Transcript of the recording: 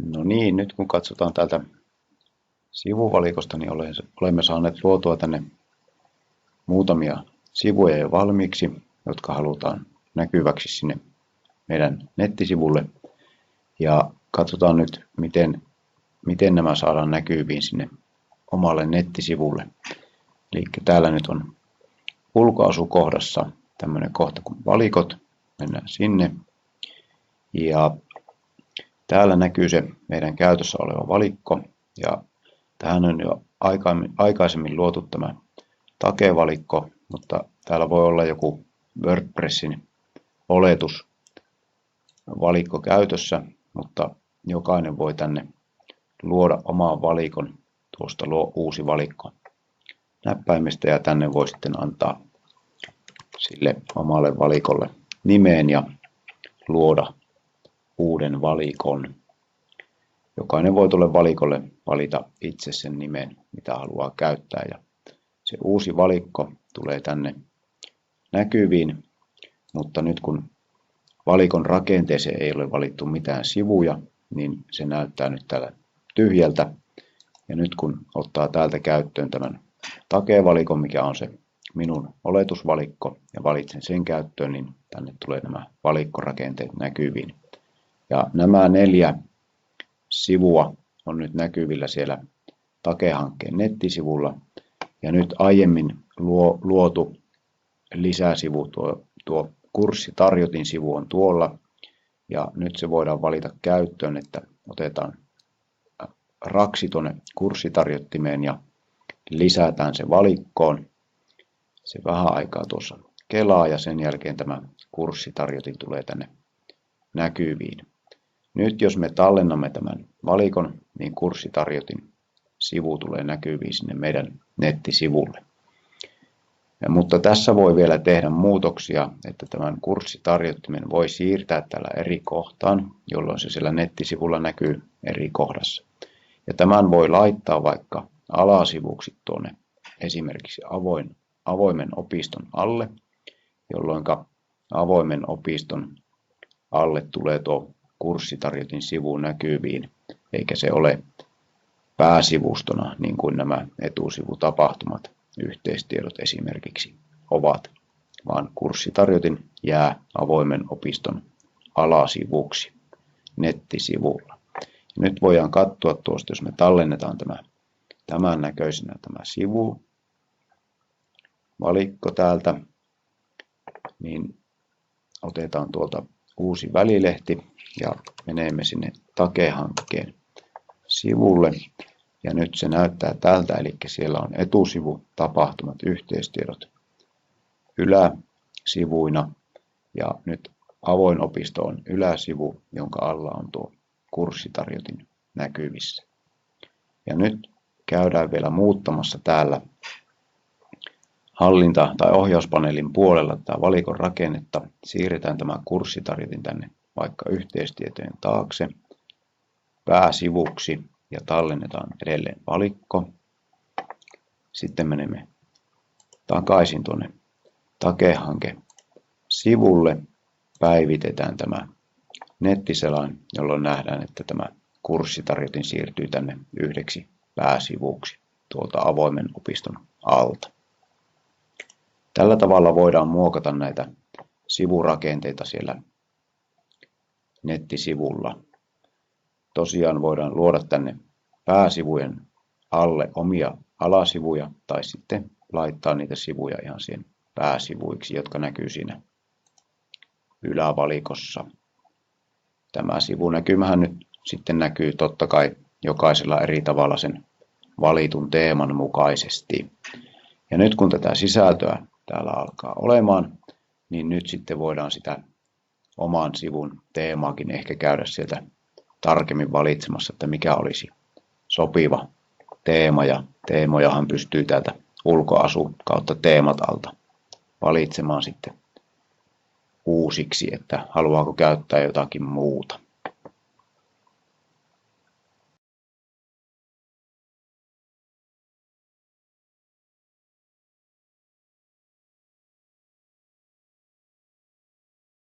No niin, nyt kun katsotaan täältä sivuvalikosta, niin olemme saaneet luotua tänne muutamia sivuja jo valmiiksi, jotka halutaan näkyväksi sinne meidän nettisivulle. Ja katsotaan nyt, miten nämä saadaan näkyviin sinne omalle nettisivulle. Eli täällä nyt on ulkoasukohdassa tämmöinen kohta kuin valikot. Mennään sinne. Ja täällä näkyy se meidän käytössä oleva valikko. Ja tähän on jo aikaisemmin luotu tämä takevalikko, mutta täällä voi olla joku WordPressin oletusvalikko käytössä, mutta jokainen voi tänne luoda oman valikon. Tuosta luo uusi valikko näppäimestä ja tänne voi sitten antaa sille omalle valikolle nimeen ja luoda uuden valikon. Jokainen voi tuolle valikolle valita itse sen nimen, mitä haluaa käyttää, ja se uusi valikko tulee tänne näkyviin, mutta nyt kun valikon rakenteeseen ei ole valittu mitään sivuja, niin se näyttää nyt täällä tyhjältä. Ja nyt kun ottaa täältä käyttöön tämän takevalikon, mikä on se minun oletusvalikko, ja valitsen sen käyttöön, niin tänne tulee nämä valikkorakenteet näkyviin. Ja nämä 4 sivua on nyt näkyvillä siellä takehankkeen nettisivulla. Ja nyt aiemmin luotu lisäsivu, tuo kurssitarjotin sivu on tuolla. Ja nyt se voidaan valita käyttöön, että otetaan raksi tuonne kurssitarjottimeen ja lisätään se valikkoon. Se vähän aikaa tuossa kelaa ja sen jälkeen tämä kurssitarjotin tulee tänne näkyviin. Nyt jos me tallennamme tämän valikon, niin kurssitarjotin sivu tulee näkyviin sinne meidän nettisivulle. Mutta tässä voi vielä tehdä muutoksia, että tämän kurssitarjottimen voi siirtää täällä eri kohtaan, jolloin se siellä nettisivulla näkyy eri kohdassa. Ja tämän voi laittaa vaikka alasivuksi tuonne esimerkiksi avoimen opiston alle, jolloin avoimen opiston alle tulee tuo kurssitarjotin sivu näkyviin, eikä se ole pääsivustona niin kuin nämä etusivutapahtumat, yhteistiedot esimerkiksi ovat, vaan kurssitarjotin jää avoimen opiston alasivuksi nettisivulla. Ja nyt voidaan katsoa tuosta, jos me tallennetaan tämän näköisenä tämä sivu, valikko täältä, niin otetaan tuolta uusi välilehti ja menemme sinne takehankkeen sivulle. Ja nyt se näyttää tältä, eli siellä on etusivu, tapahtumat, yhteistiedot yläsivuina. Ja nyt avoin opisto on yläsivu, jonka alla on tuo kurssitarjotin näkyvissä. Ja nyt käydään vielä muuttamassa täällä hallinta- tai ohjauspaneelin puolella tämä valikon rakennetta. Siirretään tämä kurssitarjotin tänne vaikka yhteistietojen taakse pääsivuksi ja tallennetaan edelleen valikko. Sitten menemme takaisin tuonne takehanke sivulle. Päivitetään tämä nettiselain, jolloin nähdään, että tämä kurssitarjotin siirtyy tänne yhdeksi pääsivuksi tuolta avoimen opiston alta. Tällä tavalla voidaan muokata näitä sivurakenteita siellä nettisivulla. Tosiaan voidaan luoda tänne pääsivujen alle omia alasivuja tai sitten laittaa niitä sivuja ihan siihen pääsivuiksi, jotka näkyy siinä ylävalikossa. Tämä sivunäkymähän nyt sitten näkyy totta kai jokaisella eri tavalla sen valitun teeman mukaisesti. Ja nyt kun tätä sisältöä täällä alkaa olemaan, niin nyt sitten voidaan sitä oman sivun teemaakin ehkä käydä sieltä tarkemmin valitsemassa, että mikä olisi sopiva teema. Ja teemojahan pystyy täältä ulkoasu kautta teemat alta valitsemaan sitten uusiksi, että haluaako käyttää jotakin muuta.